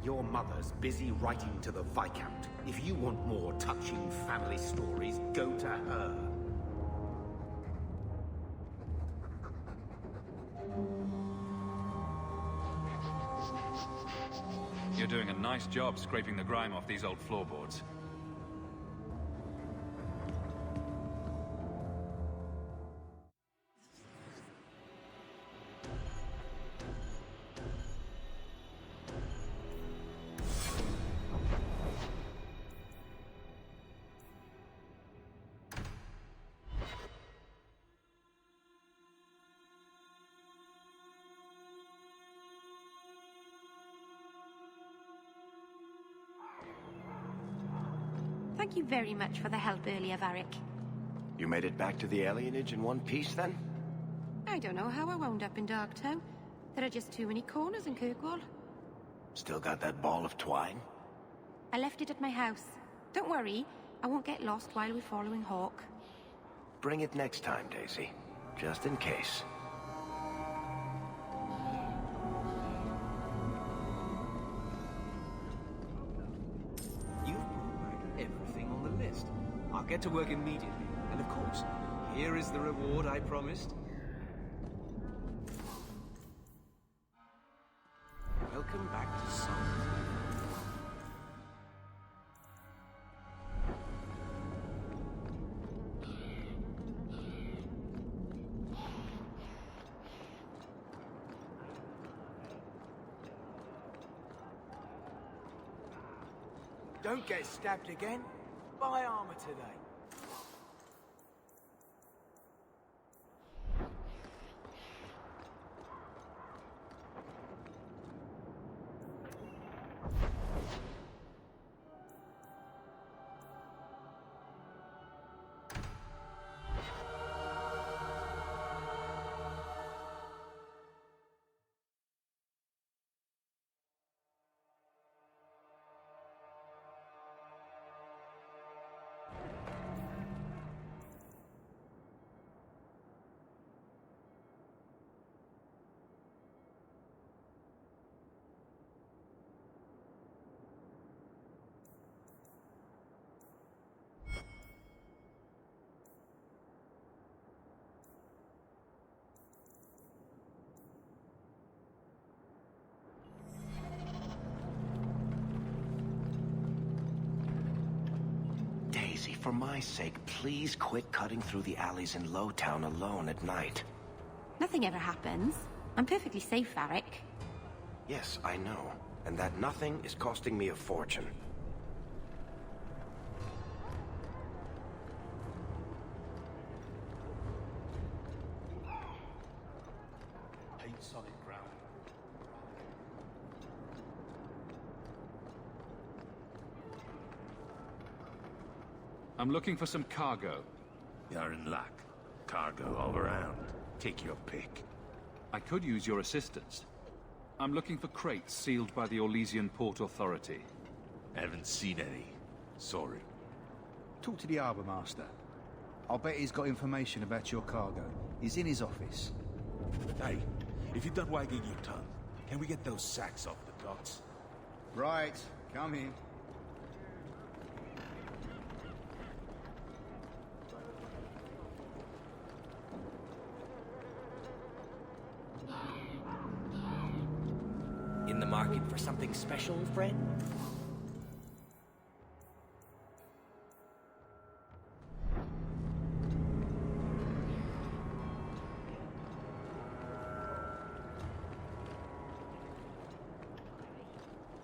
Your mother's busy writing to the Viscount. If you want more touching family stories, go to her. You're doing a nice job scraping the grime off these old floorboards. Thank you very much for the help earlier, Varric. You made it back to the alienage in one piece, then? I don't know how I wound up in Darktown. There are just too many corners in Kirkwall. Still got that ball of twine? I left it at my house. Don't worry, I won't get lost while we're following Hawke. Bring it next time, Daisy. Just in case. Everything on the list. I'll get to work immediately. And of course, here is the reward I promised. Welcome back to Sun. Don't get stabbed again. Buy armor today. For my sake, please quit cutting through the alleys in Lowtown alone at night. Nothing ever happens. I'm perfectly safe, Varric. Yes, I know. And that nothing is costing me a fortune. Hate solid ground. I'm looking for some cargo. You're in luck. Cargo all around. Take your pick. I could use your assistance. I'm looking for crates sealed by the Orlesian Port Authority. Haven't seen any. Sorry. Talk to the Harbour Master. I'll bet he's got information about your cargo. He's in his office. Hey, if you're done wagging your tongue, can we get those sacks off the docks? Right, come in. In the market for something special, friend?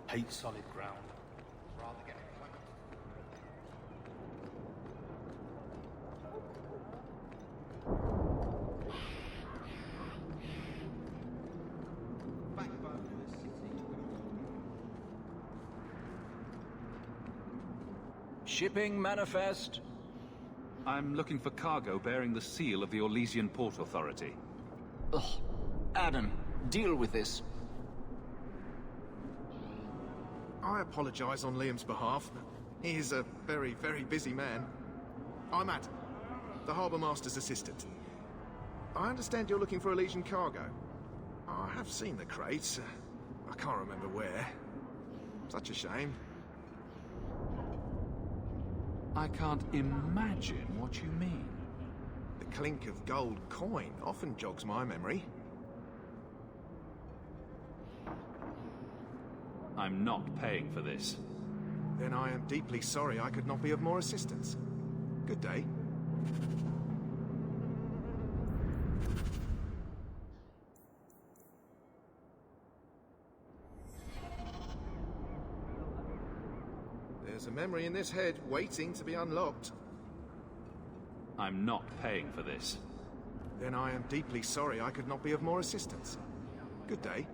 Hate solid ground. Rather get Shipping manifest. I'm looking for cargo bearing the seal of the Orlesian Port Authority. Ugh. Adam, deal with this. I apologize on Liam's behalf. He is a very, very busy man. I'm Adam, the Harbour Master's assistant. I understand you're looking for Orlesian cargo. I have seen the crates. I can't remember where. Such a shame. I can't imagine what you mean. The clink of gold coin often jogs my memory. I'm not paying for this. Then I am deeply sorry I could not be of more assistance. Good day. There's a memory in this head waiting to be unlocked. I'm not paying for this. Then I am deeply sorry I could not be of more assistance. Good day.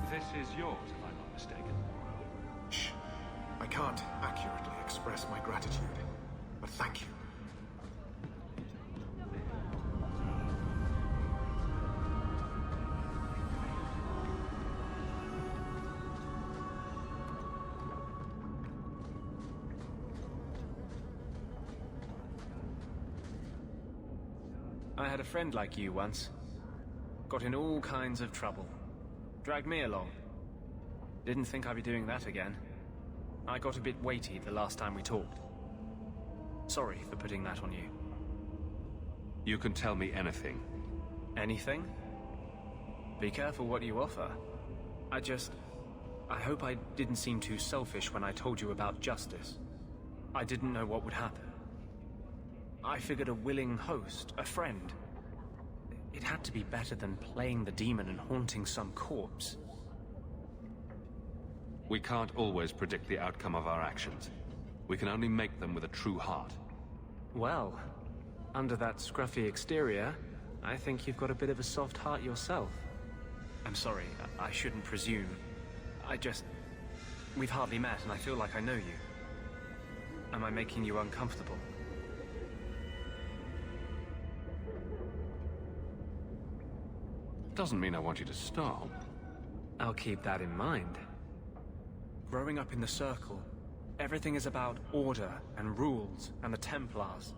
This is yours, if I'm not mistaken. Shh. I can't accurately express my gratitude, but thank you. I had a friend like you once. Got in all kinds of trouble. Dragged me along. Didn't think I'd be doing that again. I got a bit weighty the last time we talked. Sorry for putting that on you. You can tell me anything. Anything? Be careful what you offer. I hope I didn't seem too selfish when I told you about justice. I didn't know what would happen. I figured a willing host, a friend. It had to be better than playing the demon and haunting some corpse. We can't always predict the outcome of our actions. We can only make them with a true heart. Well, under that scruffy exterior, I think you've got a bit of a soft heart yourself. I'm sorry, I shouldn't presume. We've hardly met and I feel like I know you. Am I making you uncomfortable? Doesn't mean I want you to stop. I'll keep that in mind. Growing up in the Circle, everything is about order and rules and the Templars.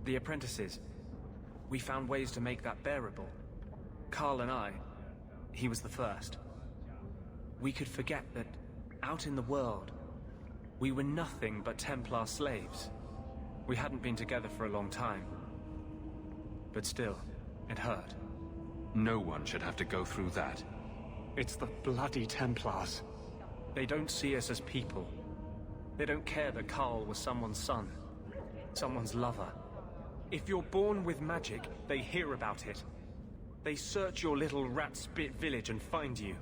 The apprentices, we found ways to make that bearable. Carl and I, he was the first. We could forget that out in the world, we were nothing but Templar slaves. We hadn't been together for a long time. But still, it hurt. No one should have to go through that. It's the bloody Templars. They don't see us as people. They don't care that Carl was someone's son, someone's lover. If you're born with magic, they hear about it. They search your little rat-spit village and find you.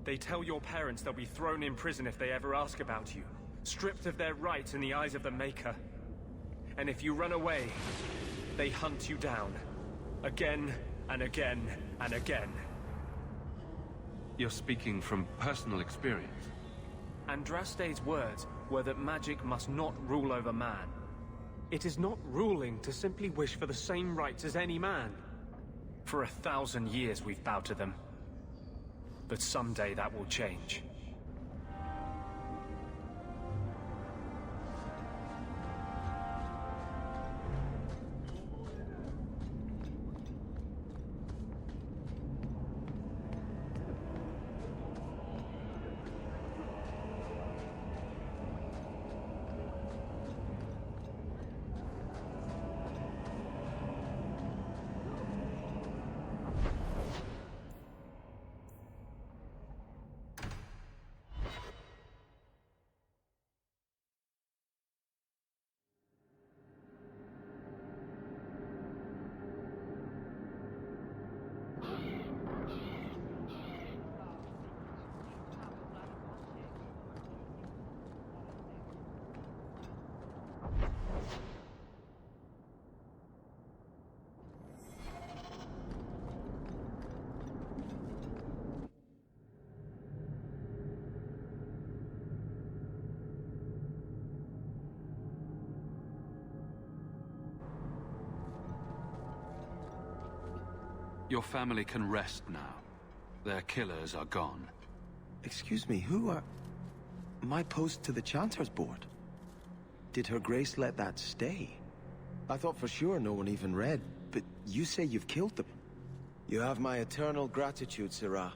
They tell your parents they'll be thrown in prison if they ever ask about you, stripped of their rights in the eyes of the Maker. And if you run away, they hunt you down. Again and again and again. You're speaking from personal experience. Andraste's words were that magic must not rule over man. It is not ruling to simply wish for the same rights as any man. For 1,000 years we've bowed to them. But someday that will change. Your family can rest now. Their killers are gone. Excuse me, who are... My post to the Chanter's Board? Did Her Grace let that stay? I thought for sure no one even read, but you say you've killed them. You have my eternal gratitude, Sirrah.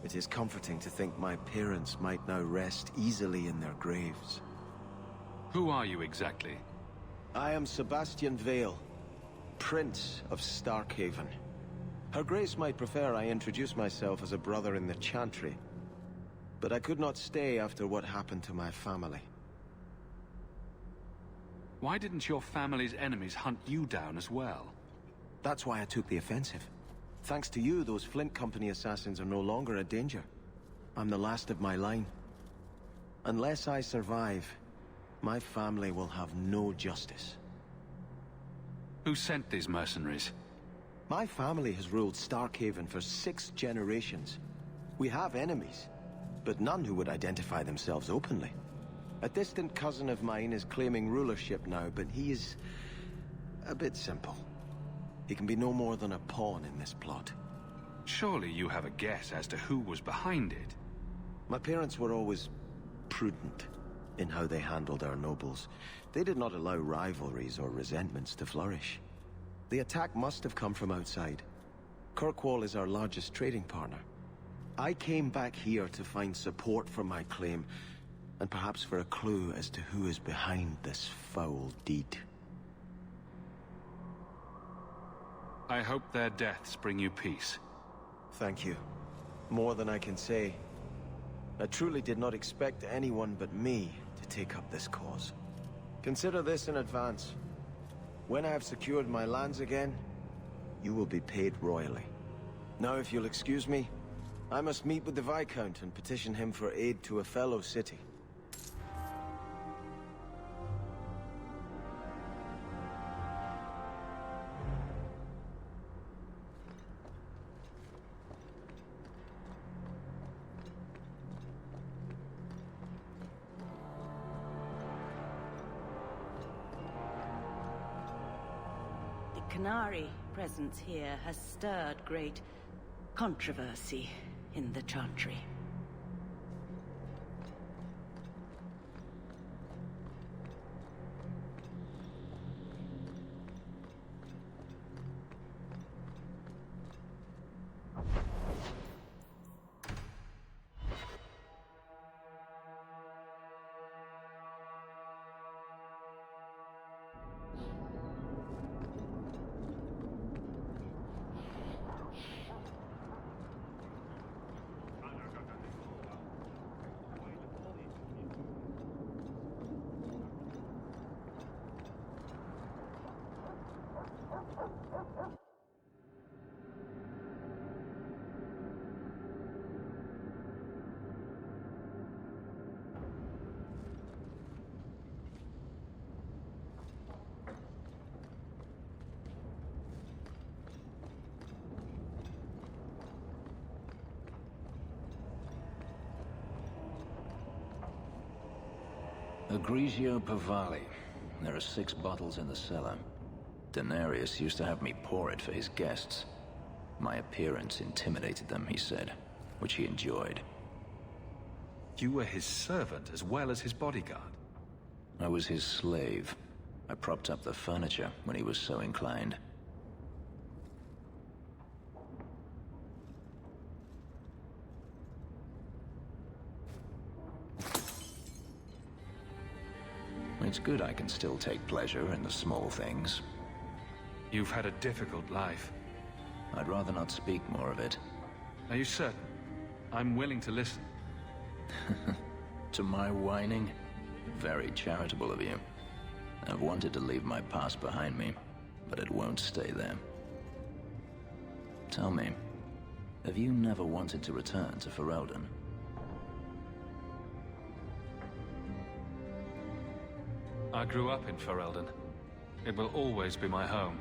It is comforting to think my parents might now rest easily in their graves. Who are you exactly? I am Sebastian Vale, Prince of Starkhaven. Her Grace might prefer I introduce myself as a brother in the Chantry, but I could not stay after what happened to my family. Why didn't your family's enemies hunt you down as well? That's why I took the offensive. Thanks to you, those Flint Company assassins are no longer a danger. I'm the last of my line. Unless I survive, my family will have no justice. Who sent these mercenaries? My family has ruled Starkhaven for 6 generations. We have enemies, but none who would identify themselves openly. A distant cousin of mine is claiming rulership now, but he is a bit simple. He can be no more than a pawn in this plot. Surely you have a guess as to who was behind it. My parents were always prudent in how they handled our nobles. They did not allow rivalries or resentments to flourish. The attack must have come from outside. Kirkwall is our largest trading partner. I came back here to find support for my claim, and perhaps for a clue as to who is behind this foul deed. I hope their deaths bring you peace. Thank you. More than I can say. I truly did not expect anyone but me to take up this cause. Consider this in advance. When I have secured my lands again, you will be paid royally. Now, if you'll excuse me, I must meet with the Viscount and petition him for aid to a fellow city. Canary presence here has stirred great controversy in the Chantry. Grigio Pavali. There are 6 bottles in the cellar. Denarius used to have me pour it for his guests. My appearance intimidated them, he said, which he enjoyed. You were his servant as well as his bodyguard? I was his slave. I propped up the furniture when he was so inclined. It's good I can still take pleasure in the small things. You've had a difficult life. I'd rather not speak more of it. Are you certain? I'm willing to listen. To my whining? Very charitable of you. I've wanted to leave my past behind me, but it won't stay there. Tell me, have you never wanted to return to Ferelden? I grew up in Ferelden. It will always be my home.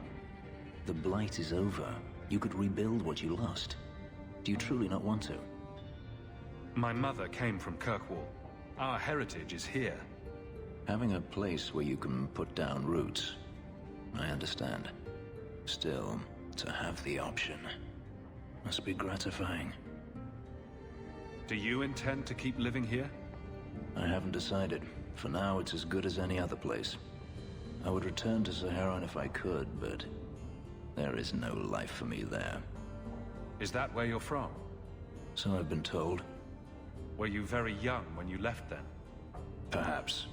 The Blight is over. You could rebuild what you lost. Do you truly not want to? My mother came from Kirkwall. Our heritage is here. Having a place where you can put down roots, I understand. Still, To have the option must be gratifying. Do you intend to keep living here? I haven't decided. For now, it's as good as any other place. I would return to Saharan if I could, but there is no life for me there. Is that where you're from? So I've been told. Were you very young when you left then? Perhaps.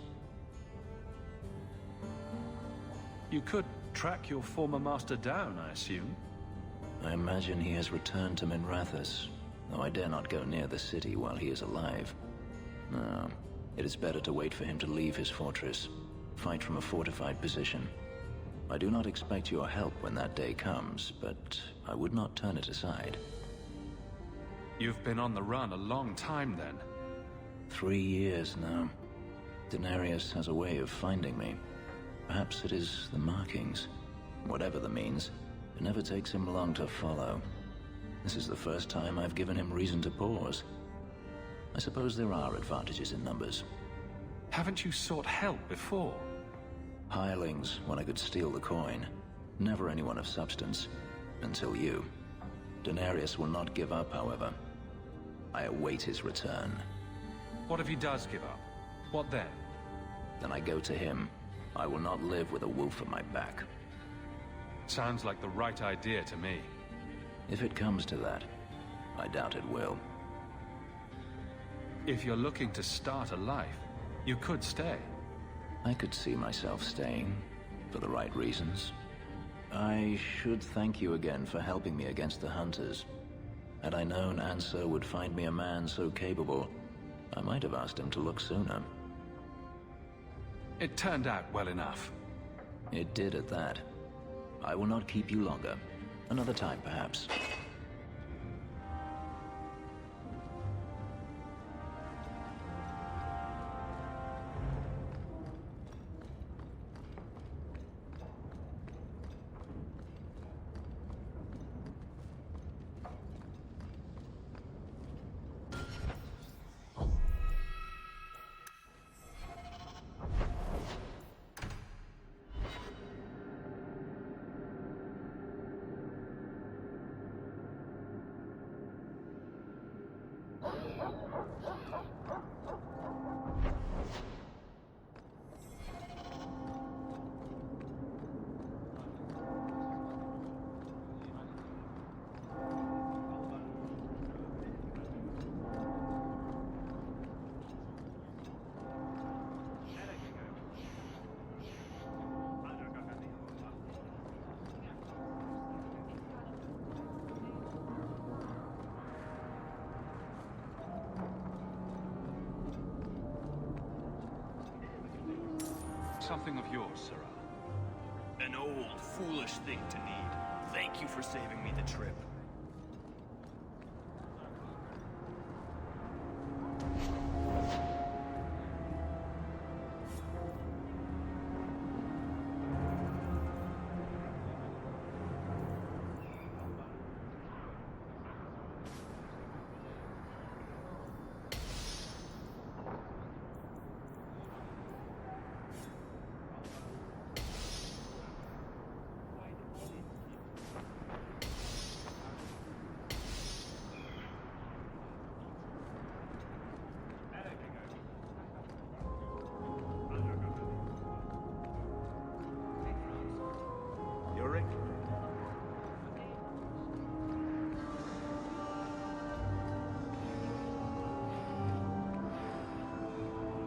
You could track your former master down, I assume? I imagine he has returned to Minrathous, though I dare not go near the city while he is alive. No, it is better to wait for him to leave his fortress, fight from a fortified position. I do not expect your help when that day comes, but I would not turn it aside. You've been on the run a long time then. 3 years now. Denarius has a way of finding me. Perhaps it is the markings. Whatever the means, it never takes him long to follow. This is the first time I've given him reason to pause. I suppose there are advantages in numbers. Haven't you sought help before? Hirelings, when I could steal the coin. Never anyone of substance. Until you. Denarius will not give up, however. I await his return. What if he does give up? What then? Then I go to him. I will not live with a wolf at my back. Sounds like the right idea to me. If it comes to that, I doubt it will. If you're looking to start a life, you could stay. I could see myself staying, for the right reasons. I should thank you again for helping me against the Hunters. Had I known Ansar would find me a man so capable, I might have asked him to look sooner. It turned out well enough. It did at that. I will not keep you longer. Another time, perhaps. Something of yours, Sarah. An old, foolish thing to need. Thank you for saving me the trip.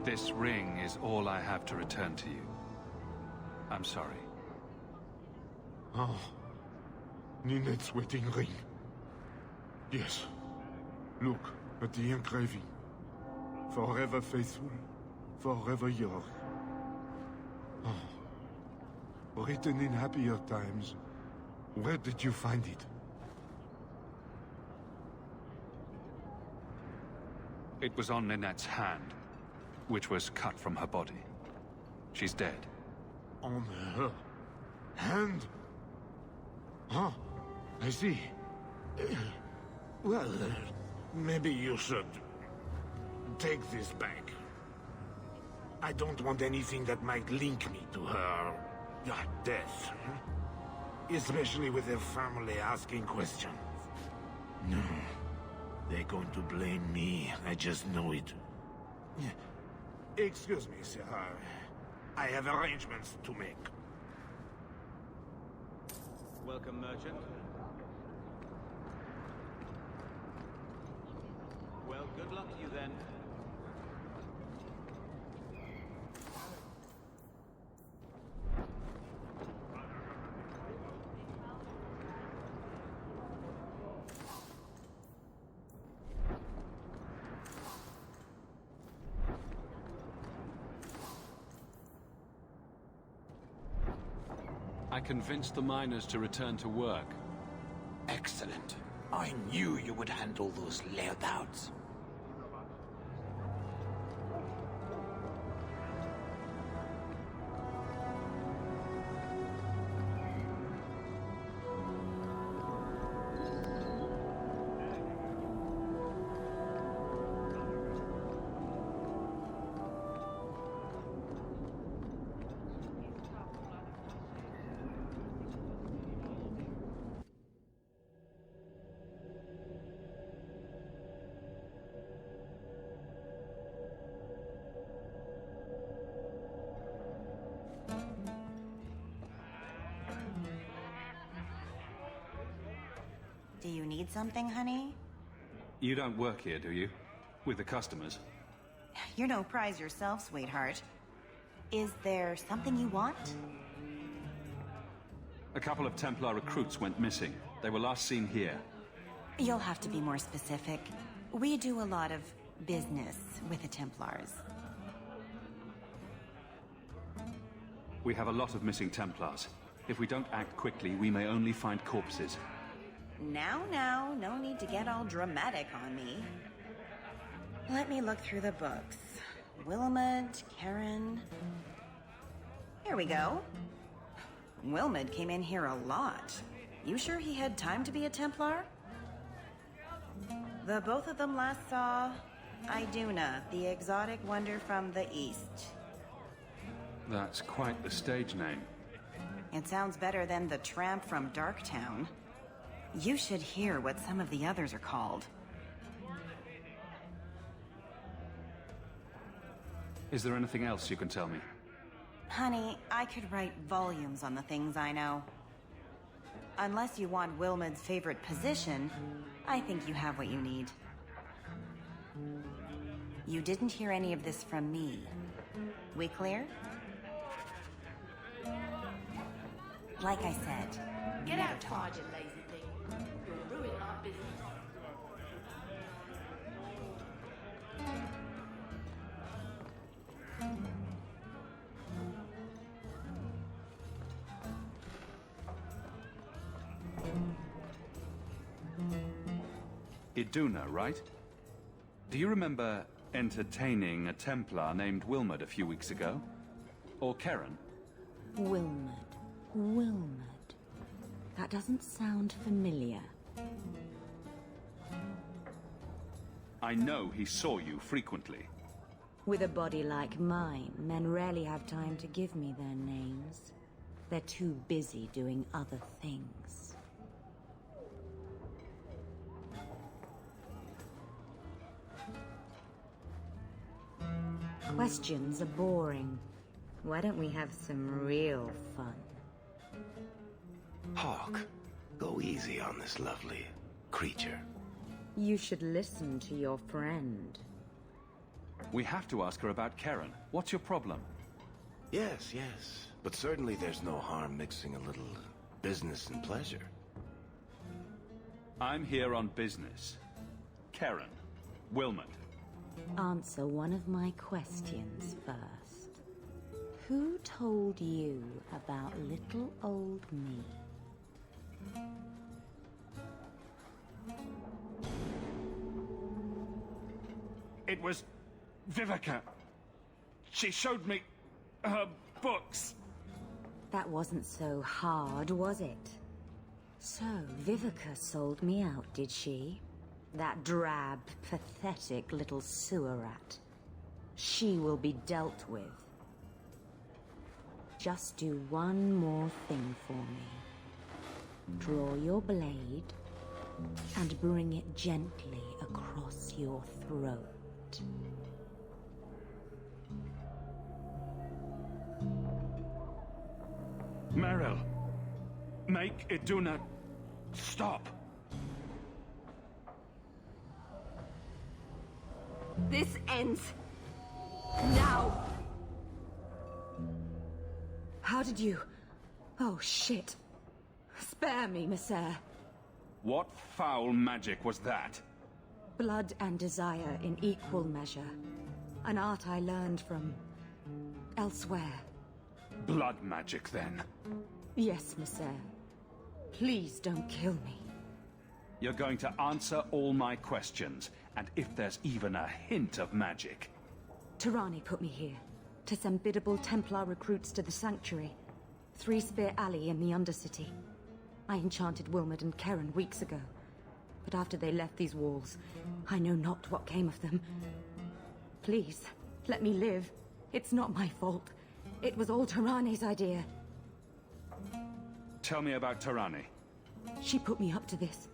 This ring is all I have to return to you. I'm sorry. Oh, Ninette's wedding ring. Yes. Look at the engraving. Forever faithful, forever yours. Oh. Written in happier times. Where did you find it? It was on Ninette's hand, which was cut from her body. She's dead. On her hand? Ah, I see. Well, maybe you should take this back. I don't want anything that might link me to her death. Especially with their family asking questions. No. They're going to blame me. I just know it. Excuse me, sir. I have arrangements to make. Welcome, merchant. Well, good luck to you then. I convinced the miners to return to work. Excellent. I knew you would handle those layabouts. Do you need something, honey? You don't work here, do you? With the customers? You're no prize yourself, sweetheart. Is there something you want? A couple of Templar recruits went missing. They were last seen here. You'll have to be more specific. We do a lot of business with the Templars. We have a lot of missing Templars. If we don't act quickly, we may only find corpses. Now, no need to get all dramatic on me. Let me look through the books. Wilmot, Karen... Here we go. Wilmot came in here a lot. You sure he had time to be a Templar? The both of them last saw Iduna, the exotic wonder from the east. That's quite the stage name. It sounds better than the tramp from Darktown. You should hear what some of the others are called. Is there anything else you can tell me? Honey, I could write volumes on the things I know. Unless you want Wilmot's favorite position, I think you have what you need. You didn't hear any of this from me. We clear? Like I said, Get never out, talk. Sergeant Lazy Thing. You're ruining our business. Iduna, right? Do you remember entertaining a Templar named Wilmot a few weeks ago? Or Karen? Wilmot. That doesn't sound familiar. I know he saw you frequently. With a body like mine, men rarely have time to give me their names. They're too busy doing other things. Questions are boring. Why don't we have some real fun? Hawke, go easy on this lovely creature. You should listen to your friend. We have to ask her about Karen. What's your problem? Yes. But certainly there's no harm mixing a little business and pleasure. I'm here on business. Karen. Wilmot. Answer one of my questions first. Who told you about little old me? It was Vivica. She showed me her books. That wasn't so hard, was it? So, Vivica sold me out, did she? That drab, pathetic little sewer rat. She will be dealt with. Just do one more thing for me. Draw your blade and bring it gently across your throat. Merril, make Iduna stop. This ends now. How did you... Oh, shit. Spare me, Messer. What foul magic was that? Blood and desire in equal measure. An art I learned from... elsewhere. Blood magic, then? Yes, Messer. Please don't kill me. You're going to answer all my questions, and if there's even a hint of magic... Tirani put me here, to send biddable Templar recruits to the Sanctuary. Three-Spear Alley in the Undercity. I enchanted Wilmot and Keren weeks ago. But after they left these walls, I know not what came of them. Please, let me live. It's not my fault. It was all Tirani's idea. Tell me about Tirani. She put me up to this.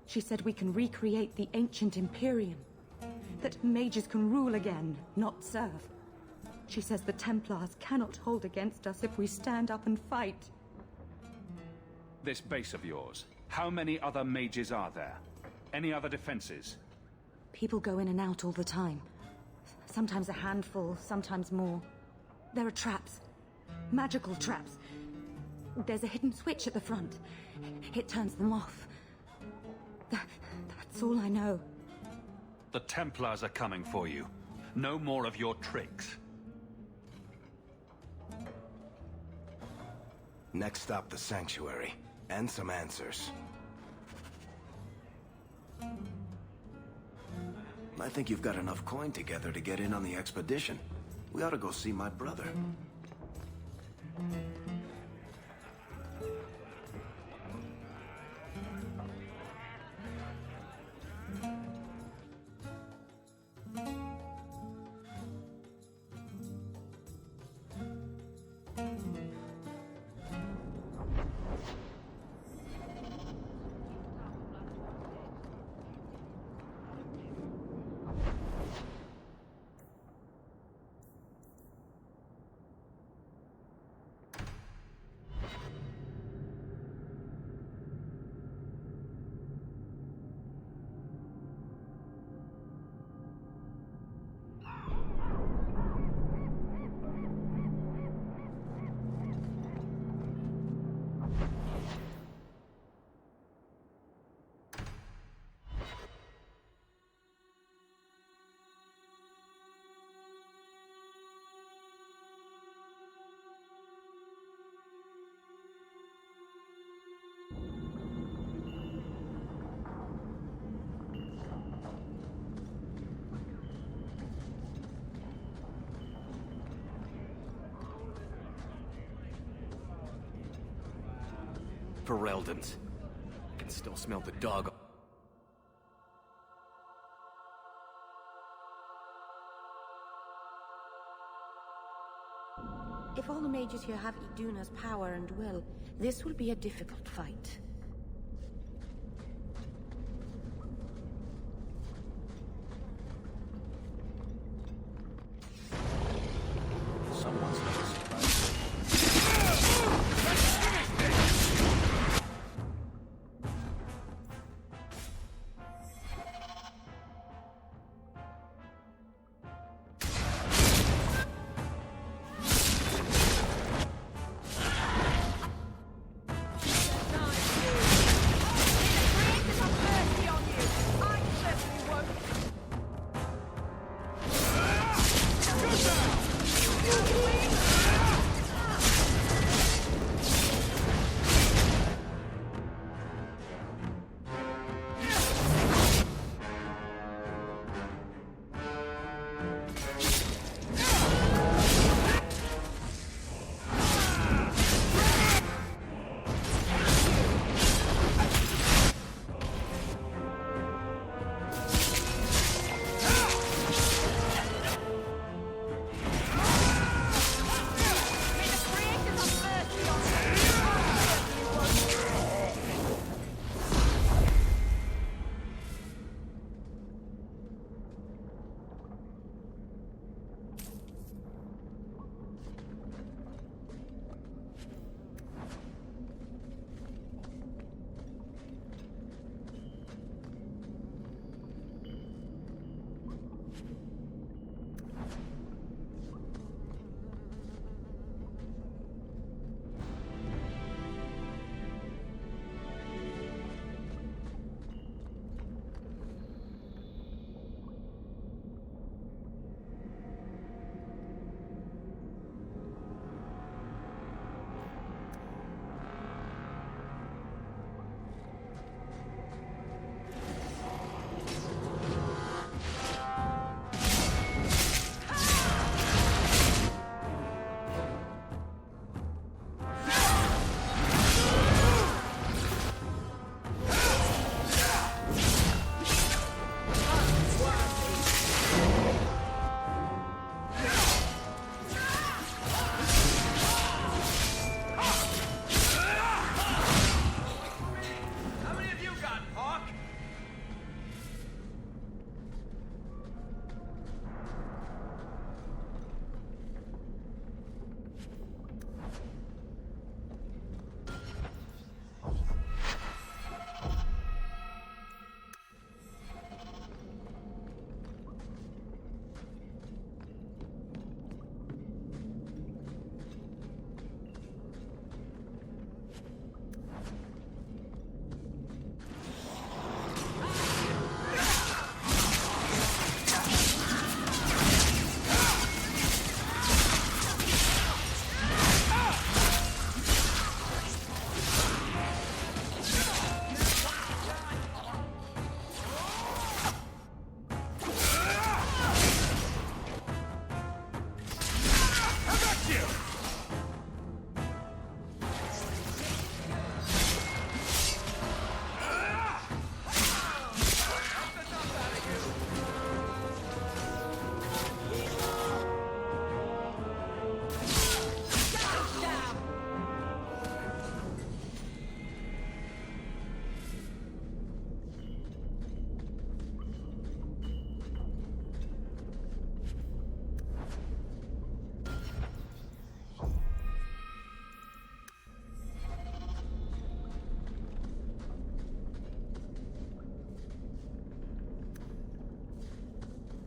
She said we can recreate the ancient Imperium. That mages can rule again, not serve. She says the Templars cannot hold against us if we stand up and fight. This base of yours, how many other mages are there? Any other defenses? People go in and out all the time. Sometimes a handful, sometimes more. There are traps. Magical traps. There's a hidden switch at the front. It turns them off. That's all I know. The Templars are coming for you. No more of your tricks. Next stop, the Sanctuary. And some answers. I think you've got enough coin together to get in on the expedition. We ought to go see my brother. Fereldans. I can still smell the dog. If all the mages here have Iduna's power and will, this will be a difficult fight. Someone's not surprised.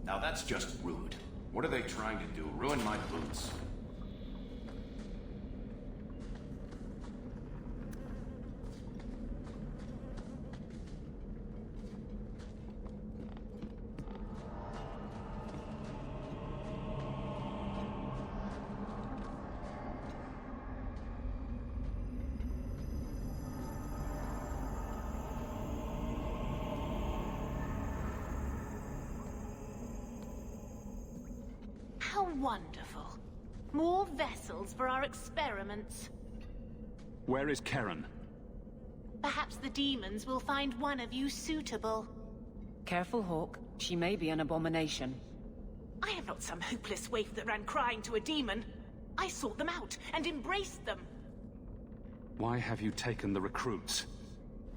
Now that's just rude. What are they trying to do? Ruin my boots? How wonderful. More vessels for our experiments. Where is Karen? Perhaps the demons will find one of you suitable. Careful, Hawke. She may be an abomination. I am not some hopeless waif that ran crying to a demon. I sought them out and embraced them. Why have you taken the recruits?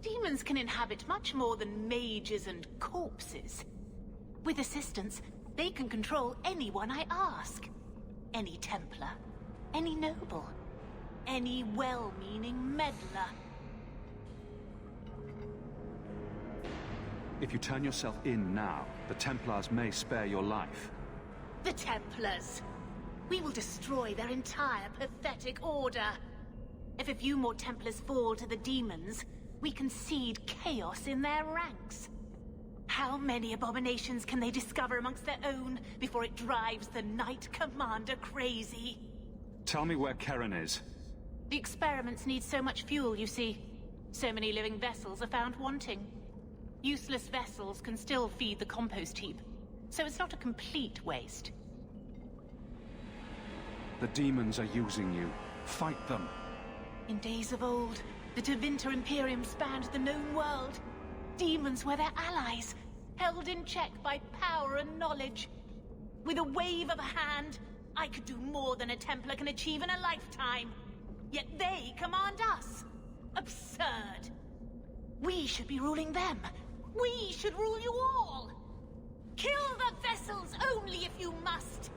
Demons can inhabit much more than mages and corpses. With assistance, they can control anyone I ask. Any Templar, any noble, any well-meaning meddler. If you turn yourself in now, the Templars may spare your life. The Templars! We will destroy their entire pathetic order. If a few more Templars fall to the demons, we can seed chaos in their ranks. How many abominations can they discover amongst their own before it drives the Knight Commander crazy? Tell me where Karen is. The experiments need so much fuel, you see. So many living vessels are found wanting. Useless vessels can still feed the compost heap, so it's not a complete waste. The demons are using you. Fight them. In days of old, the Tevinter Imperium spanned the known world. Demons were their allies, held in check by power and knowledge. With a wave of a hand, I could do more than a Templar can achieve in a lifetime. Yet they command us. Absurd. We should be ruling them. We should rule you all. Kill the vessels only if you must.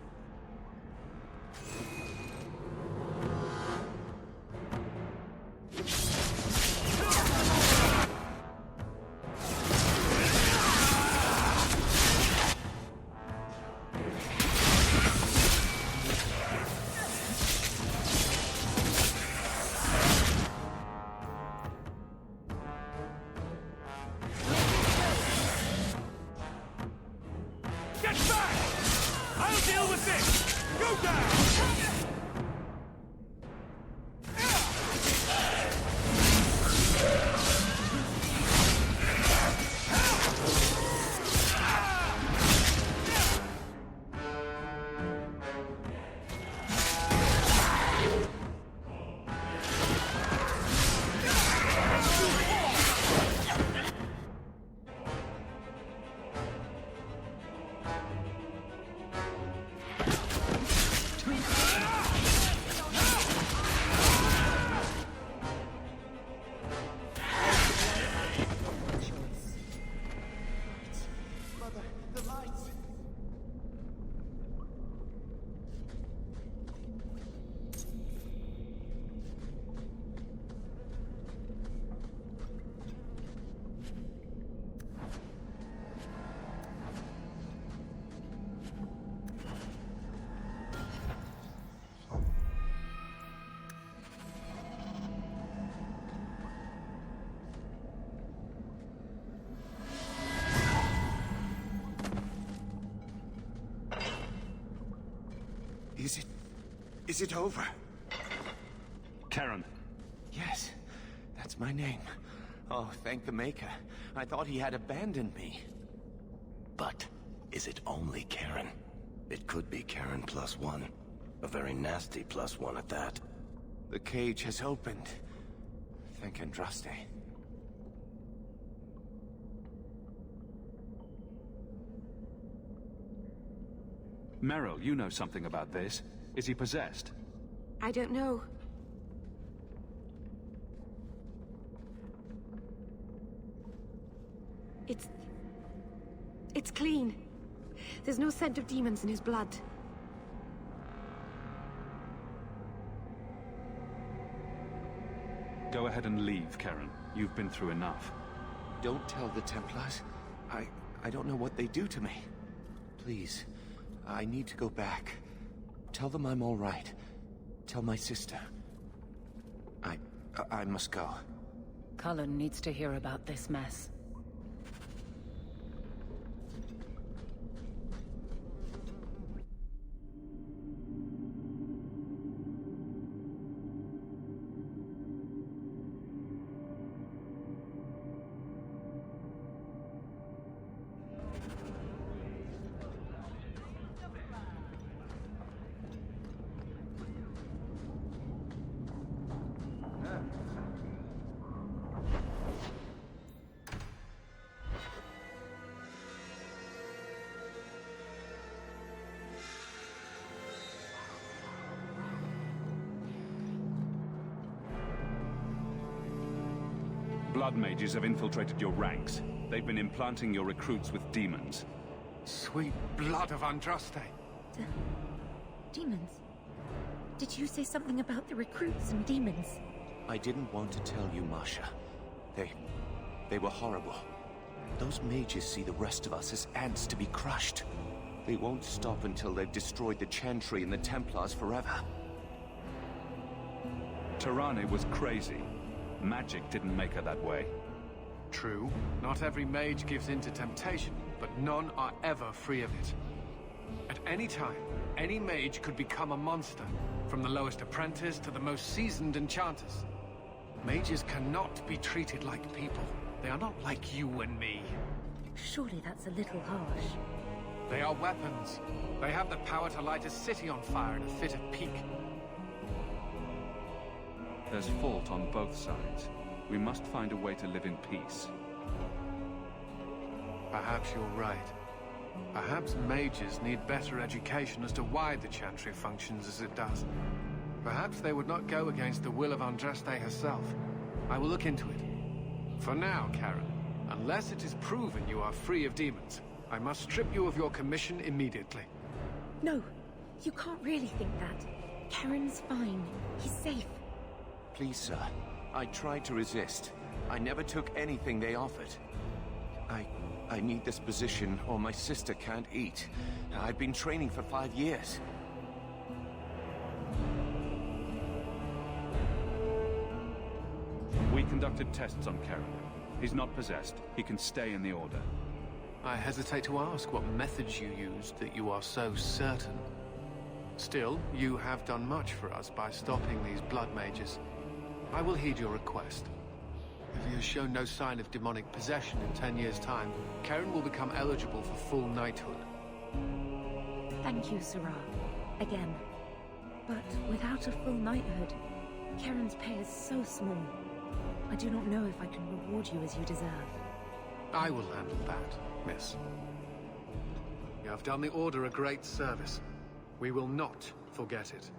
Is it over? Karen. Yes, that's my name. Oh, thank the Maker. I thought he had abandoned me. But is it only Karen? It could be Karen +1. A very nasty +1 at that. The cage has opened. Thank Andraste. Merril, you know something about this. Is he possessed? I don't know. It's clean. There's no scent of demons in his blood. Go ahead and leave, Karen. You've been through enough. Don't tell the Templars. I don't know what they do to me. Please, I need to go back. Tell them I'm all right. Tell my sister. I must go. Cullen needs to hear about this mess. Blood mages have infiltrated your ranks. They've been implanting your recruits with demons. Sweet blood of Andraste. Demons? Did you say something about the recruits and demons? I didn't want to tell you, Masha. They were horrible. Those mages see the rest of us as ants to be crushed. They won't stop until they've destroyed the Chantry and the Templars forever. Tirane was crazy. Magic didn't make her that way. True, not every mage gives in to temptation, but none are ever free of it. At any time, any mage could become a monster, from the lowest apprentice to the most seasoned enchanters. Mages cannot be treated like people. They are not like you and me. Surely that's a little harsh. They are weapons. They have the power to light a city on fire in a fit of pique. There's fault on both sides. We must find a way to live in peace. Perhaps you're right. Perhaps mages need better education as to why the Chantry functions as it does. Perhaps they would not go against the will of Andraste herself. I will look into it. For now, Karen, unless it is proven you are free of demons, I must strip you of your commission immediately. No, you can't really think that. Karen's fine. He's safe. Please, sir. I tried to resist. I never took anything they offered. I need this position, or my sister can't eat. I've been training for 5 years. We conducted tests on Karen. He's not possessed. He can stay in the Order. I hesitate to ask what methods you used that you are so certain. Still, you have done much for us by stopping these blood mages. I will heed your request. If he has shown no sign of demonic possession in 10 years' time, Karen will become eligible for full knighthood. Thank you, Sarah. Again. But without a full knighthood, Karen's pay is so small. I do not know if I can reward you as you deserve. I will handle that, miss. You have done the Order a great service. We will not forget it.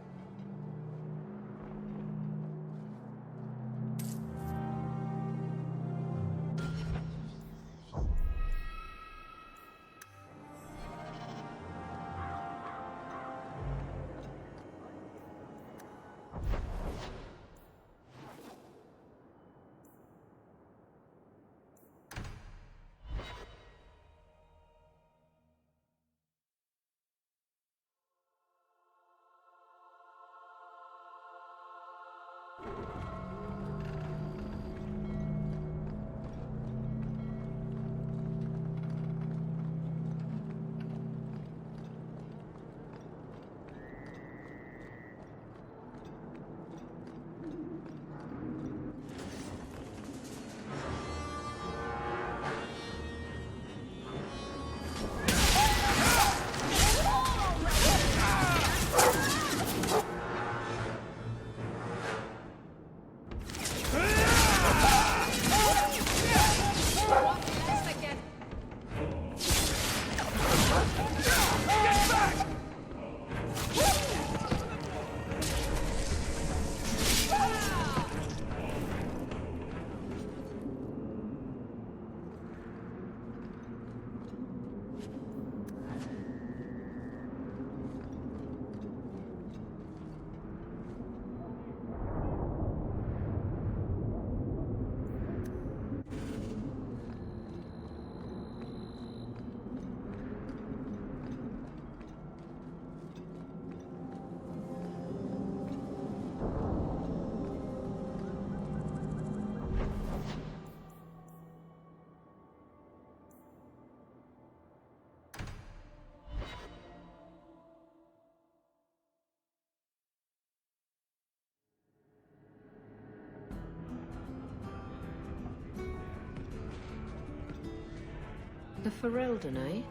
The Ferelden, eh?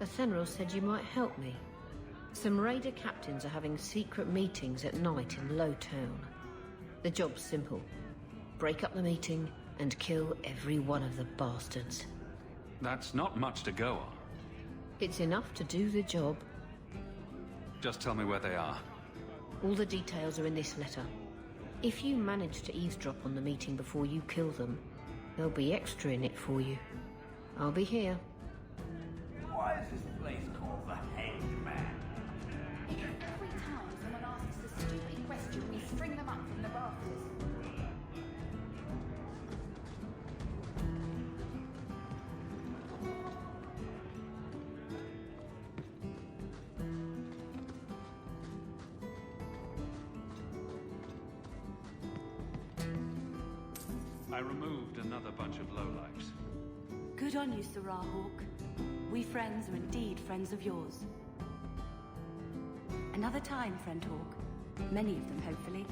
Athenril said you might help me. Some raider captains are having secret meetings at night in Lowtown. The job's simple. Break up the meeting and kill every one of the bastards. That's not much to go on. It's enough to do the job. Just tell me where they are. All the details are in this letter. If you manage to eavesdrop on the meeting before you kill them, there'll be extra in it for you. I'll be here. Why is this place called the Hanged Man? Because every time someone asks a stupid question, we string them up from the rafters. I removed another bunch of lowlifes. Good on you, Sirrah Hawke. We friends are indeed friends of yours. Another time, friend Hawke. Many of them, hopefully.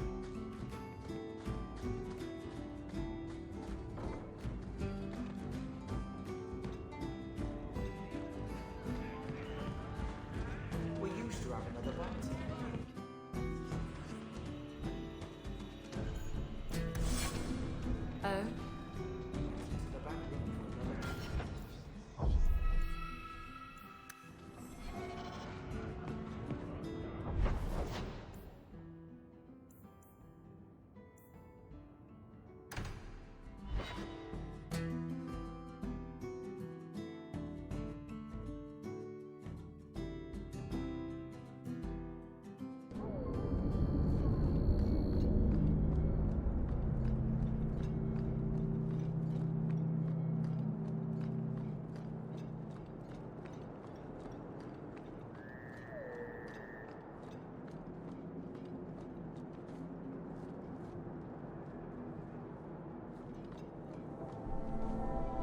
We used to have another bounty. Oh?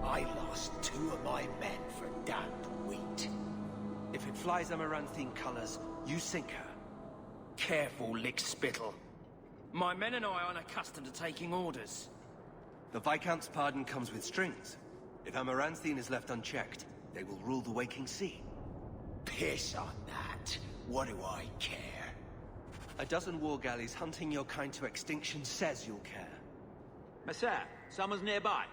I lost 2 of my men for damned wheat. If it flies Amaranthine colors, you sink her. Careful, lick spittle. My men and I aren't accustomed to taking orders. The Viscount's pardon comes with strings. If Amaranthine is left unchecked, they will rule the waking sea. Piss on that. What do I care? A dozen war galleys hunting your kind to extinction says you'll care. Messer, someone's nearby.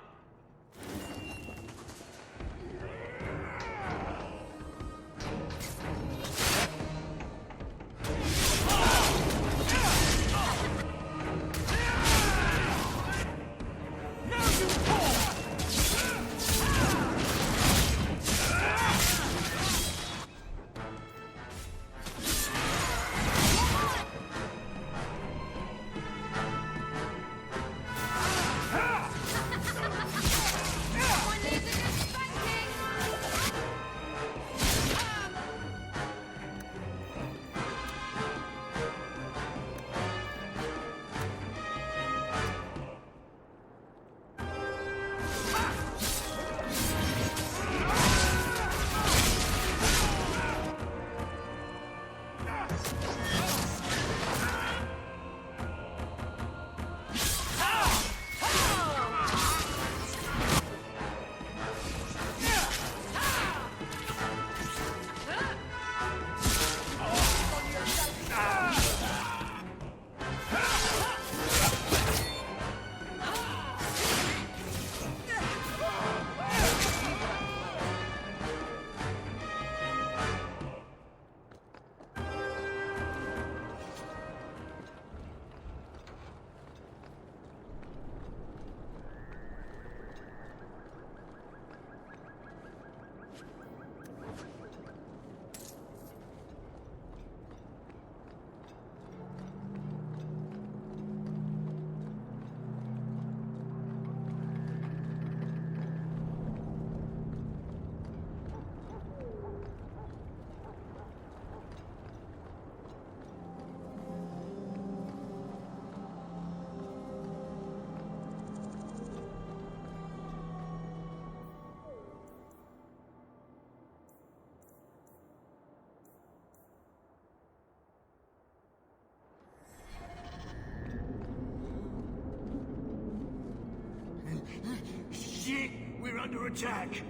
Shit! We're under attack!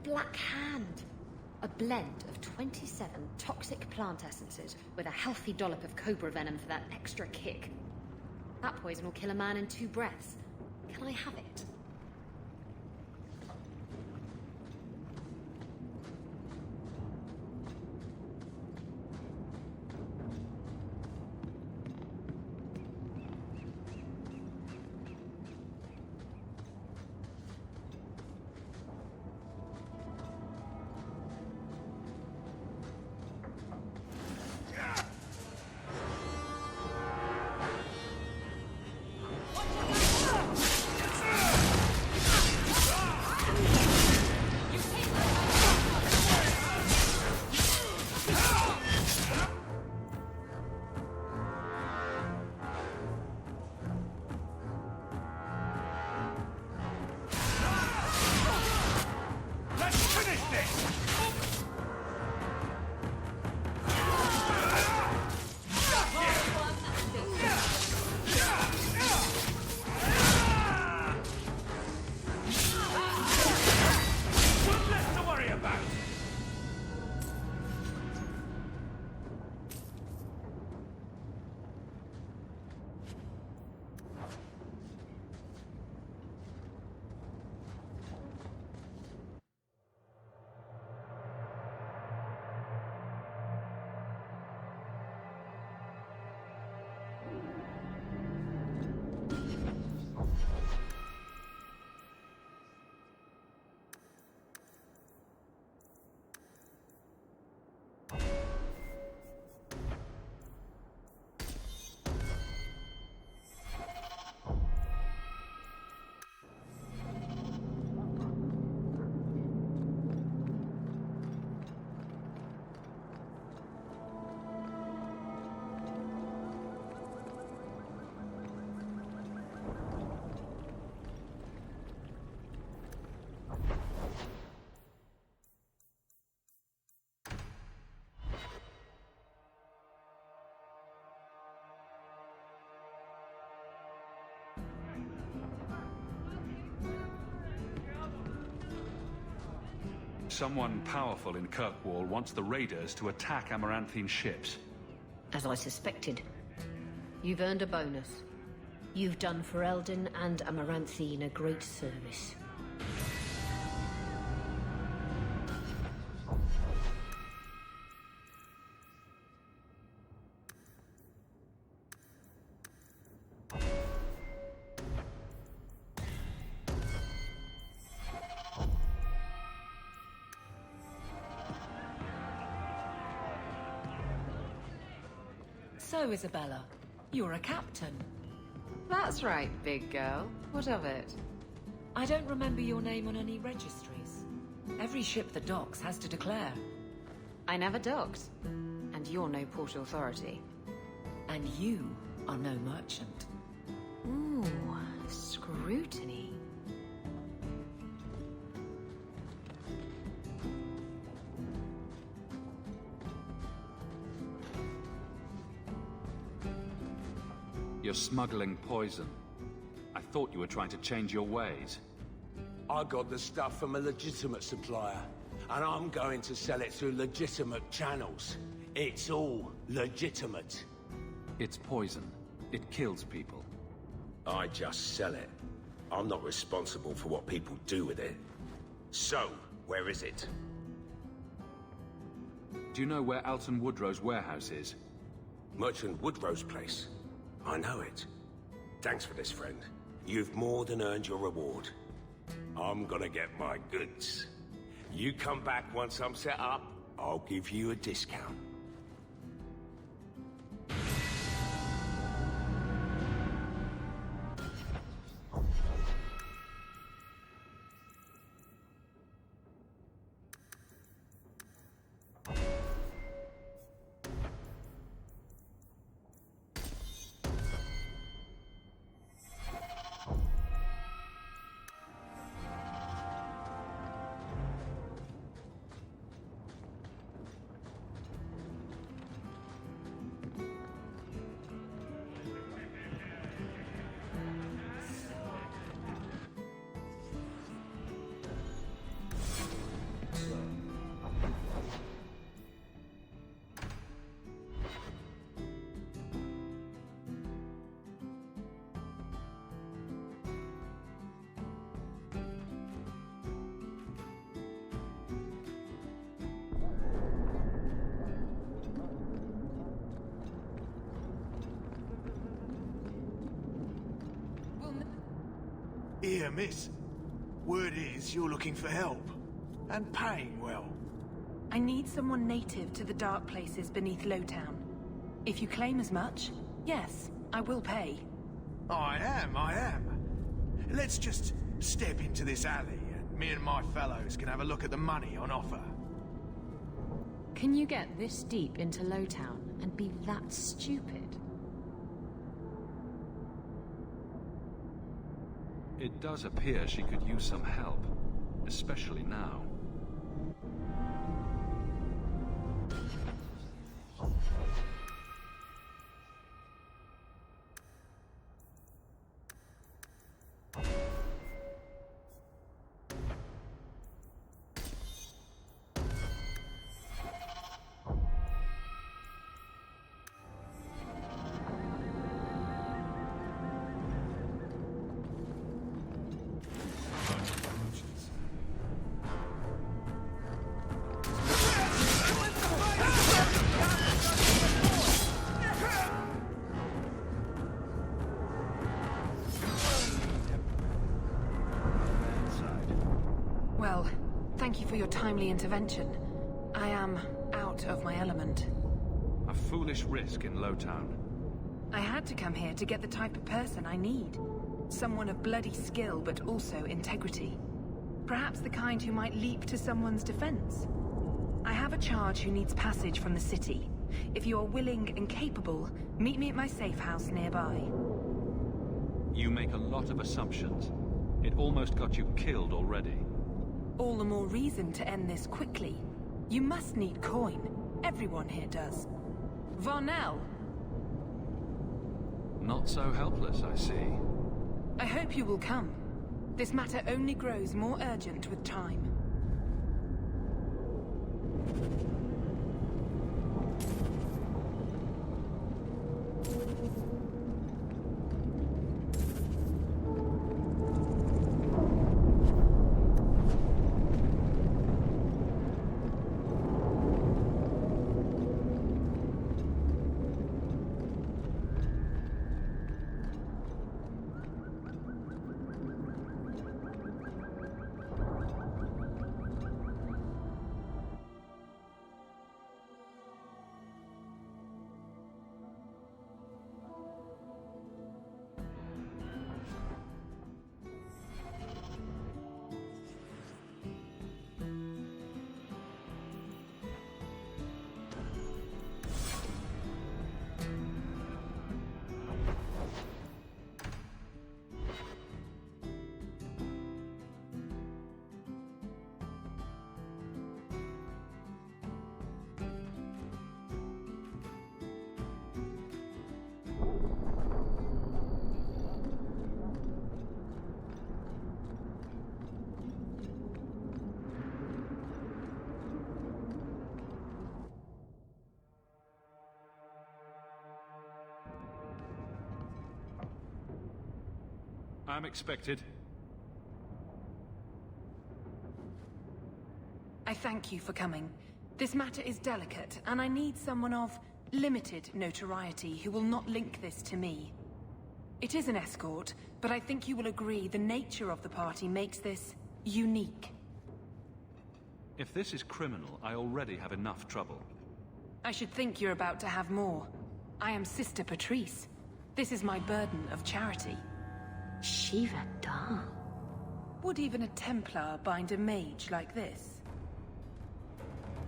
Black Hand. A blend of 27 toxic plant essences with a healthy dollop of cobra venom for that extra kick. That poison will kill a man in 2 breaths. Can I have it? Someone powerful in Kirkwall wants the raiders to attack Amaranthine ships. As I suspected. You've earned a bonus. You've done for Eldon and Amaranthine a great service. So, Isabella, you're a captain. That's right, big girl. What of it? I don't remember your name on any registries. Every ship that docks has to declare. I never docked. And you're no port authority. And you are no merchant. Ooh, scrutiny. You're smuggling poison. I thought you were trying to change your ways. I got the stuff from a legitimate supplier, and I'm going to sell it through legitimate channels. It's all legitimate. It's poison. It kills people. I just sell it. I'm not responsible for what people do with it. So, where is it? Do you know where Alton Woodrow's warehouse is? Merchant Woodrow's place. I know it. Thanks for this, friend. You've more than earned your reward. I'm gonna get my goods. You come back once I'm set up, I'll give you a discount. Here, miss. Word is you're looking for help. And paying well. I need someone native to the dark places beneath Lowtown. If you claim as much, yes, I will pay. I am. Let's just step into this alley, and me and my fellows can have a look at the money on offer. Can you get this deep into Lowtown and be that stupid? It does appear she could use some help, especially now. Well, thank you for your timely intervention. I am out of my element. A foolish risk in Lowtown. I had to come here to get the type of person I need. Someone of bloody skill, but also integrity. Perhaps the kind who might leap to someone's defense. I have a charge who needs passage from the city. If you are willing and capable, meet me at my safe house nearby. You make a lot of assumptions. It almost got you killed already. All the more reason to end this quickly. You must need coin. Everyone here does. Varnell! Not so helpless, I see. I hope you will come. This matter only grows more urgent with time. I'm expected. I thank you for coming. This matter is delicate, and I need someone of limited notoriety who will not link this to me. It is an escort, but I think you will agree the nature of the party makes this unique. If this is criminal, I already have enough trouble. I should think you're about to have more. I am Sister Patrice. This is my burden of charity. Shiva Da. Would even a Templar bind a mage like this?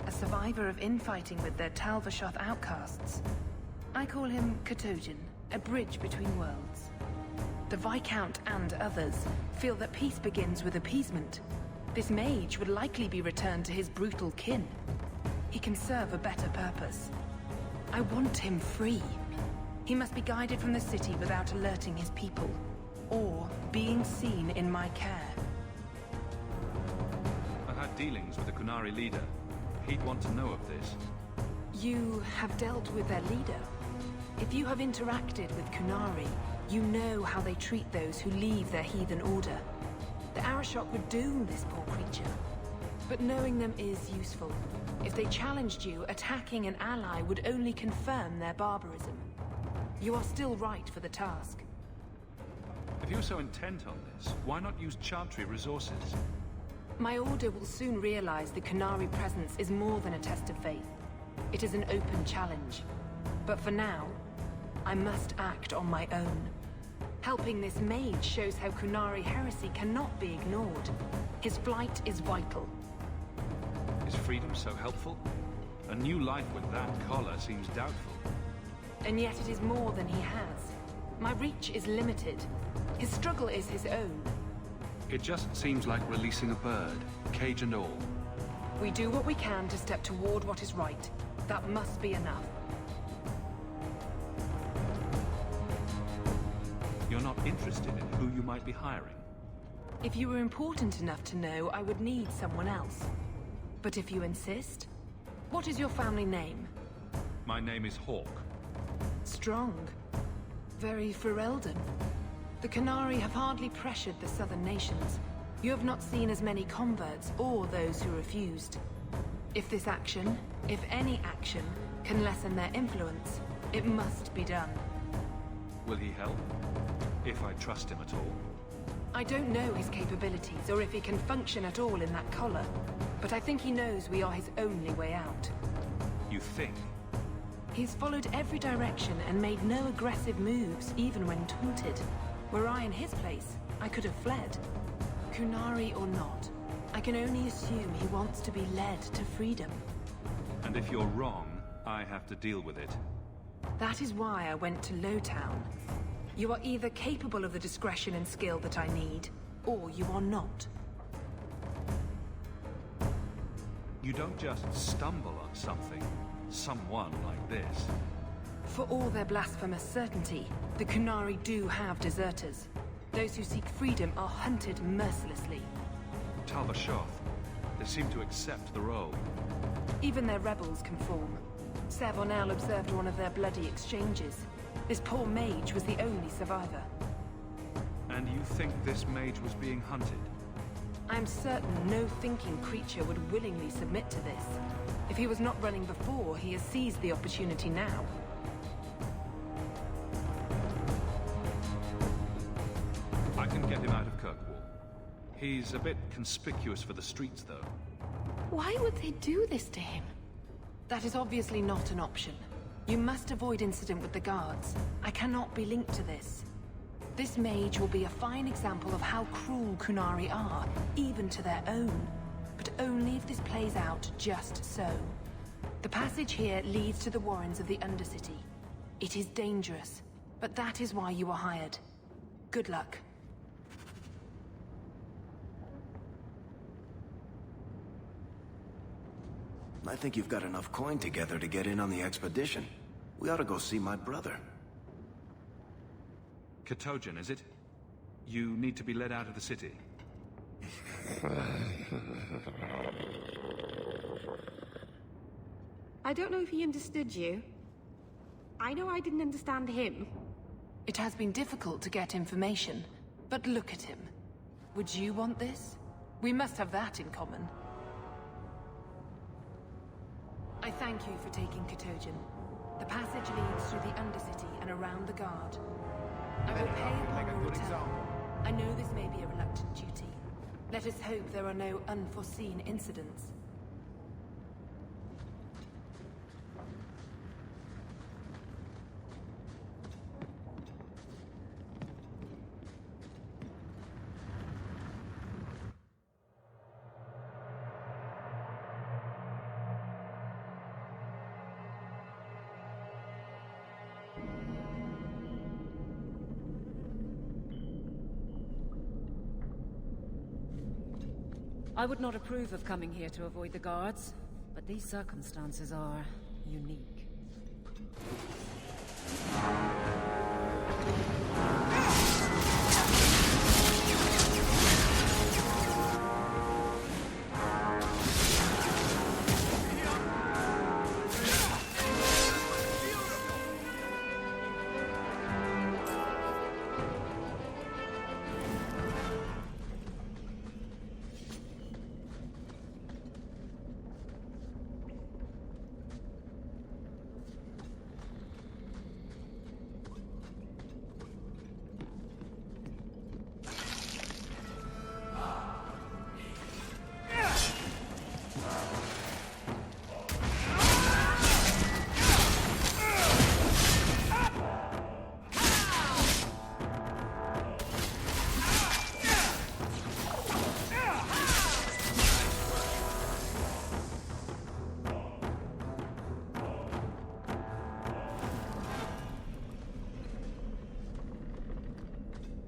A survivor of infighting with their Talvashoth outcasts. I call him Katojan, a bridge between worlds. The Viscount and others feel that peace begins with appeasement. This mage would likely be returned to his brutal kin. He can serve a better purpose. I want him free. He must be guided from the city without alerting his people, or being seen in my care. I've had dealings with the Qunari leader. He'd want to know of this. You have dealt with their leader. If you have interacted with Qunari, you know how they treat those who leave their heathen order. The Arashok would doom this poor creature. But knowing them is useful. If they challenged you, attacking an ally would only confirm their barbarism. You are still right for the task. If you're so intent on this, why not use Chantry resources? My order will soon realize the Qunari presence is more than a test of faith. It is an open challenge. But for now, I must act on my own. Helping this mage shows how Qunari heresy cannot be ignored. His flight is vital. Is freedom so helpful? A new life with that collar seems doubtful. And yet it is more than he has. My reach is limited. His struggle is his own. It just seems like releasing a bird, cage and all. We do what we can to step toward what is right. That must be enough. You're not interested in who you might be hiring? If you were important enough to know, I would need someone else. But if you insist, what is your family name? My name is Hawke. Strong. Very Ferelden. The Qunari have hardly pressured the southern nations. You have not seen as many converts or those who refused. If this action, if any action, can lessen their influence, it must be done. Will he help? If I trust him at all? I don't know his capabilities or if he can function at all in that collar, but I think he knows we are his only way out. You think? He's followed every direction and made no aggressive moves, even when taunted. Were I in his place, I could have fled. Qunari or not, I can only assume he wants to be led to freedom. And if you're wrong, I have to deal with it. That is why I went to Lowtown. You are either capable of the discretion and skill that I need, or you are not. You don't just stumble on something, someone like this. For all their blasphemous certainty, the Qunari do have deserters. Those who seek freedom are hunted mercilessly. Talvashoth, they seem to accept the role. Even their rebels conform. Savonel observed one of their bloody exchanges. This poor mage was the only survivor. And you think this mage was being hunted? I'm certain no thinking creature would willingly submit to this. If he was not running before, he has seized the opportunity now. I can get him out of Kirkwall. He's a bit conspicuous for the streets, though. Why would they do this to him? That is obviously not an option. You must avoid incident with the guards. I cannot be linked to this. This mage will be a fine example of how cruel Qunari are, even to their own. But only if this plays out just so. The passage here leads to the warrens of the Undercity. It is dangerous, but that is why you are hired. Good luck. I think you've got enough coin together to get in on the expedition. We ought to go see my brother. Katojan, is it? You need to be led out of the city. I don't know if he understood you. I know I didn't understand him. It has been difficult to get information, But look at him. Would you want this? We must have that in common. I thank you for taking Katogen. The passage leads through the Undercity and around the Guard. I will pay upon your return. I know this may be a reluctant duty. Let us hope there are no unforeseen incidents. I would not approve of coming here to avoid the guards, but these circumstances are unique.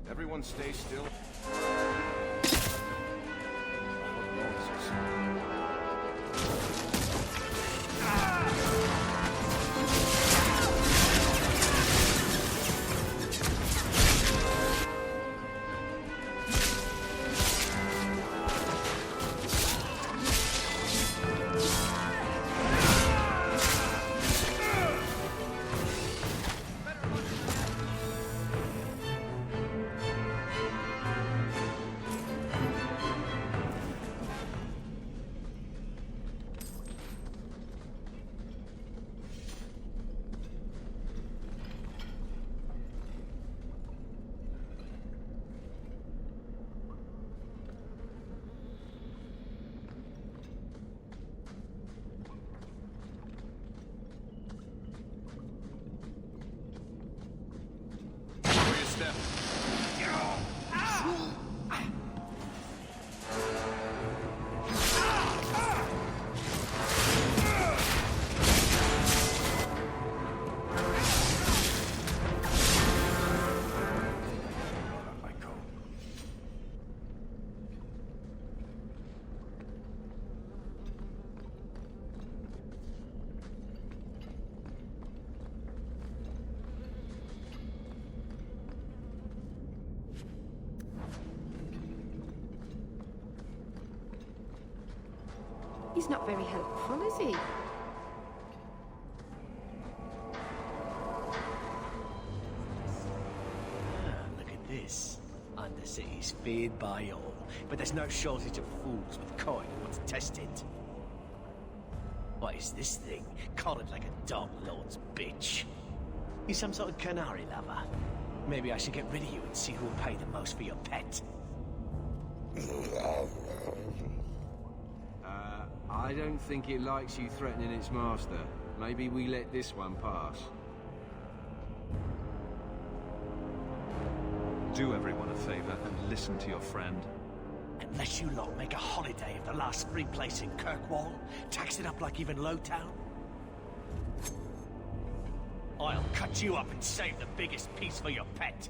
Everyone stay still. He's not very helpful, is he? Look at this. Undercity's feared by all, but there's no shortage of fools with coin who want to test it. What is this thing? Collared like a dog lord's bitch. You some sort of canary lover? Maybe I should get rid of you and see who will pay the most for your pet. I don't think it likes you threatening its master. Maybe we let this one pass. Do everyone a favor and listen to your friend. Unless you lot make a holiday of the last free place in Kirkwall, tax it up like even Lowtown, I'll cut you up and save the biggest piece for your pet.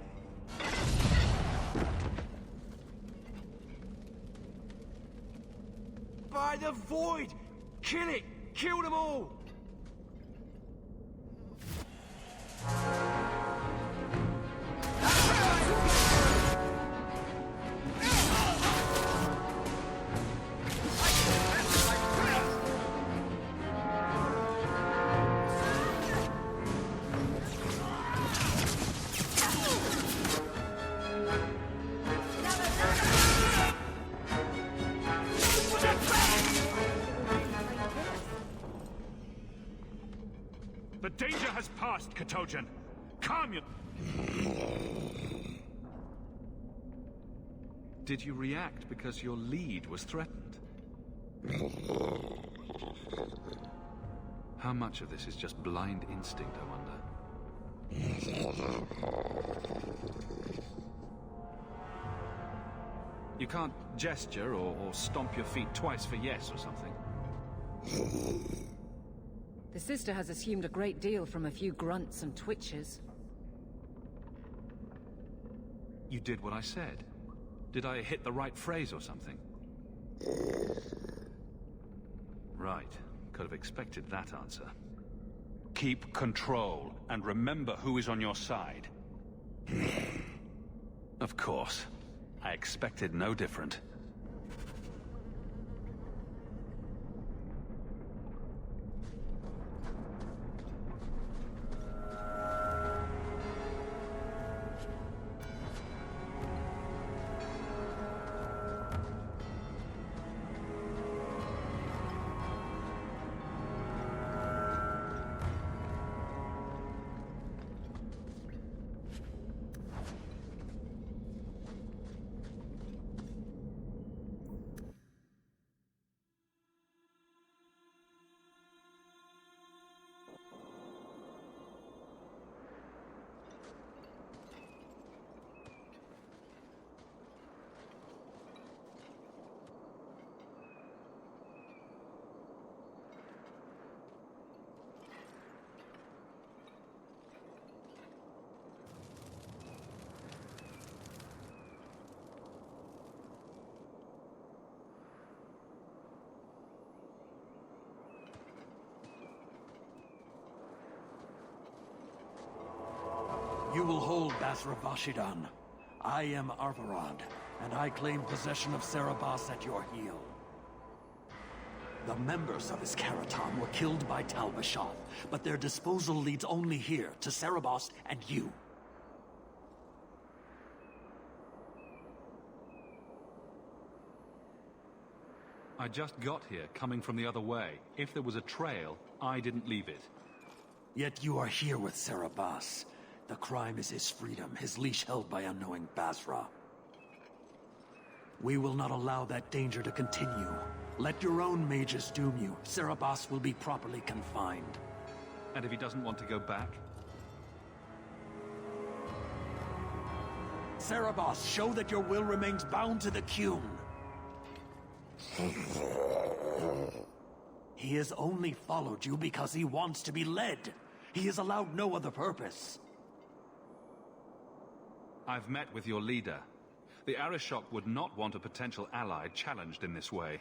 By the void! Kill it! Kill them all! The danger has passed, Katojan. Calm your... Did you react because your lead was threatened? How much of this is just blind instinct, I wonder? You can't gesture or stomp your feet twice for yes or something? The sister has assumed a great deal from a few grunts and twitches. You did what I said. Did I hit the right phrase or something? Right. Could have expected that answer. Keep control, and remember who is on your side. Of course. I expected no different. You will hold Basra Vashidan. I am Arvarad, and I claim possession of Serabas at your heel. The members of Iskaraton were killed by Tal-Bashath, but their disposal leads only here, to Serabas and you. I just got here, coming from the other way. If there was a trail, I didn't leave it. Yet you are here with Serabas. The crime is his freedom, his leash held by unknowing Basra. We will not allow that danger to continue. Let your own mages doom you. Serabas will be properly confined. And if he doesn't want to go back? Serabas, show that your will remains bound to the Qun. He has only followed you because he wants to be led. He has allowed no other purpose. I've met with your leader. The Arishok would not want a potential ally challenged in this way.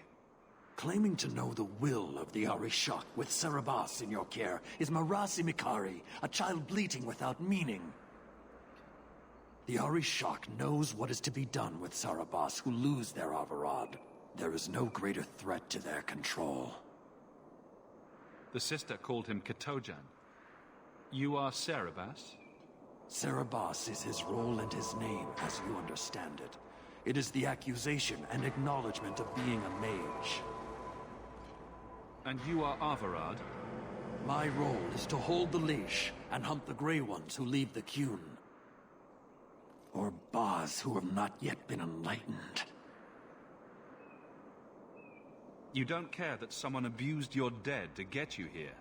Claiming to know the will of the Arishok with Serabas in your care is Marasi Mikari, a child bleating without meaning. The Arishok knows what is to be done with Serabas who lose their Avarad. There is no greater threat to their control. The sister called him Katojan. You are Serabas? Serabas is his role and his name, as you understand it. It is the accusation and acknowledgement of being a mage. And you are Avarad? My role is to hold the leash and hunt the Grey Ones who leave the Qun. Or Baz who have not yet been enlightened. You don't care that someone abused your dead to get you here?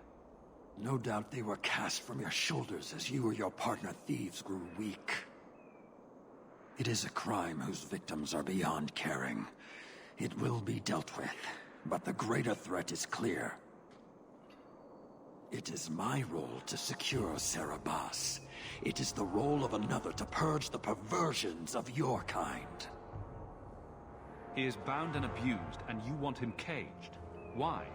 No doubt they were cast from your shoulders as you or your partner thieves grew weak. It is a crime whose victims are beyond caring. It will be dealt with, but the greater threat is clear. It is my role to secure Serabas. It is the role of another to purge the perversions of your kind. He is bound and abused, and you want him caged. Why?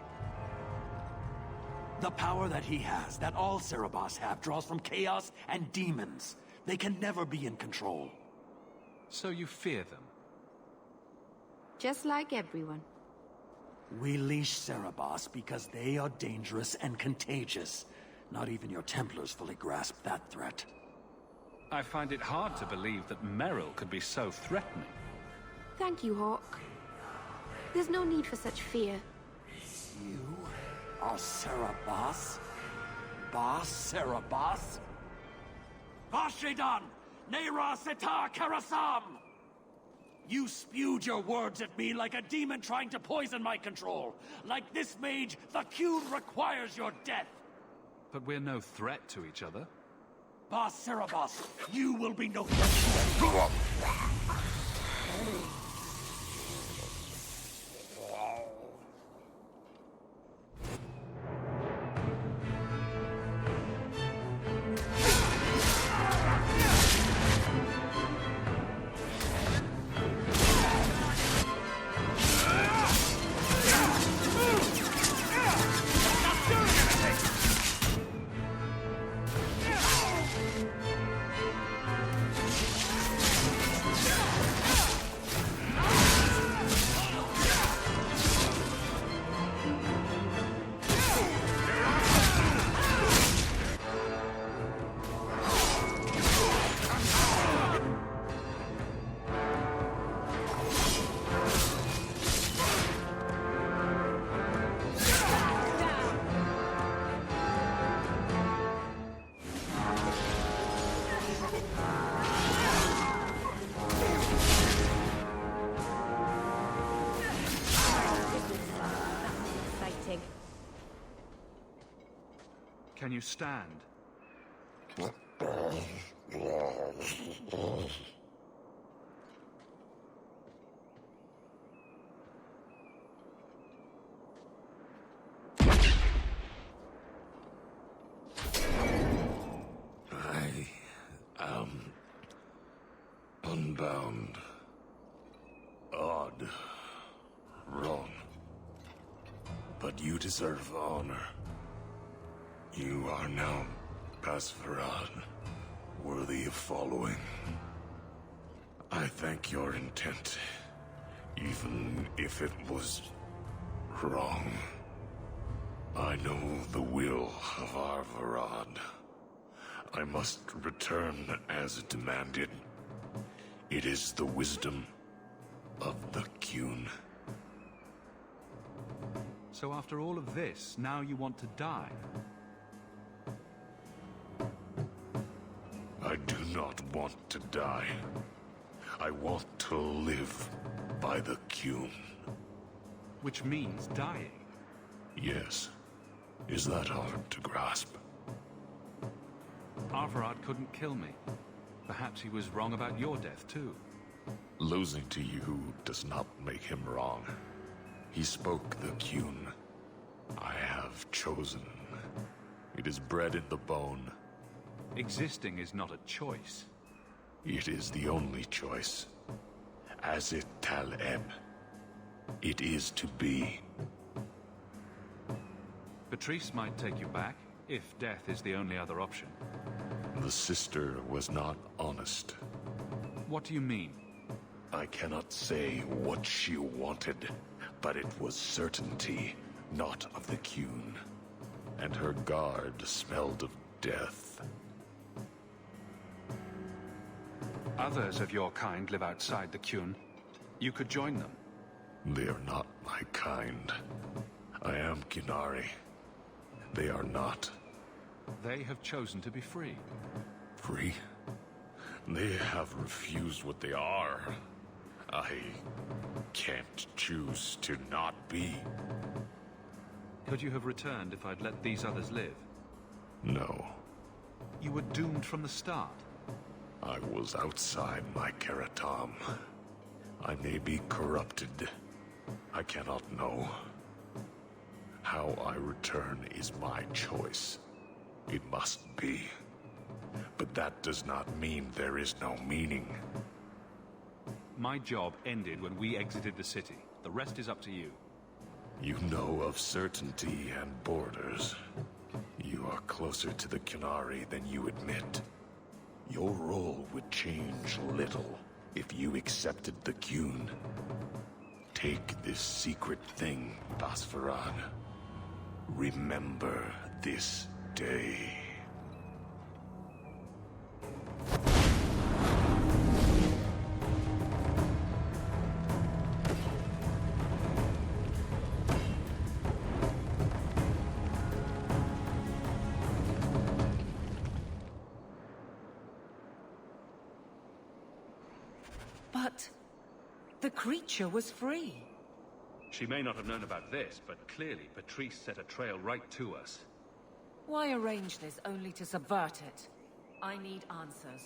The power that he has, that all Serabas have, draws from chaos and demons. They can never be in control. So you fear them? Just like everyone. We leash Serabas because they are dangerous and contagious. Not even your Templars fully grasp that threat. I find it hard to believe that Merril could be so threatening. Thank you, Hawke. There's no need for such fear. You are Serabas? Boss, Sarah Boss? Vashidan! Nera Seta Karasam! You spewed your words at me like a demon trying to poison my control. Like this mage, the Qun requires your death. But we're no threat to each other. Boss Cerebos, you will be no threat. Can you stand? I am unbound. Odd. Wrong. But you deserve honor. You are now Pasverad, worthy of following. I thank your intent, even if it was wrong. I know the will of our Varad. I must return as demanded. It is the wisdom of the Qun. So after all of this, now you want to die? I do not want to die. I want to live by the Qun. Which means dying. Yes. Is that hard to grasp? Arvarad couldn't kill me. Perhaps he was wrong about your death, too. Losing to you does not make him wrong. He spoke the Qun. I have chosen. It is bred in the bone. Existing is not a choice. It is the only choice. As it Taleb. It is to be. Patrice might take you back, if death is the only other option. The sister was not honest. What do you mean? I cannot say what she wanted, but it was certainty, not of the Qun. And her guard smelled of death. Others of your kind live outside the Qun. You could join them. They are not my kind. I am Qunari. They are not. They have chosen to be free. Free? They have refused what they are. I can't choose to not be. Could you have returned if I'd let these others live? No. You were doomed from the start. I was outside my Keratam. I may be corrupted. I cannot know. How I return is my choice. It must be. But that does not mean there is no meaning. My job ended when we exited the city. The rest is up to you. You know of certainty and borders. You are closer to the Qunari than you admit. Your role would change little if you accepted the Qun. Take this secret thing, Pasverad. Remember this day. But the creature was free. She may not have known about this, but clearly Patrice set a trail right to us. Why arrange this only to subvert it? I need answers.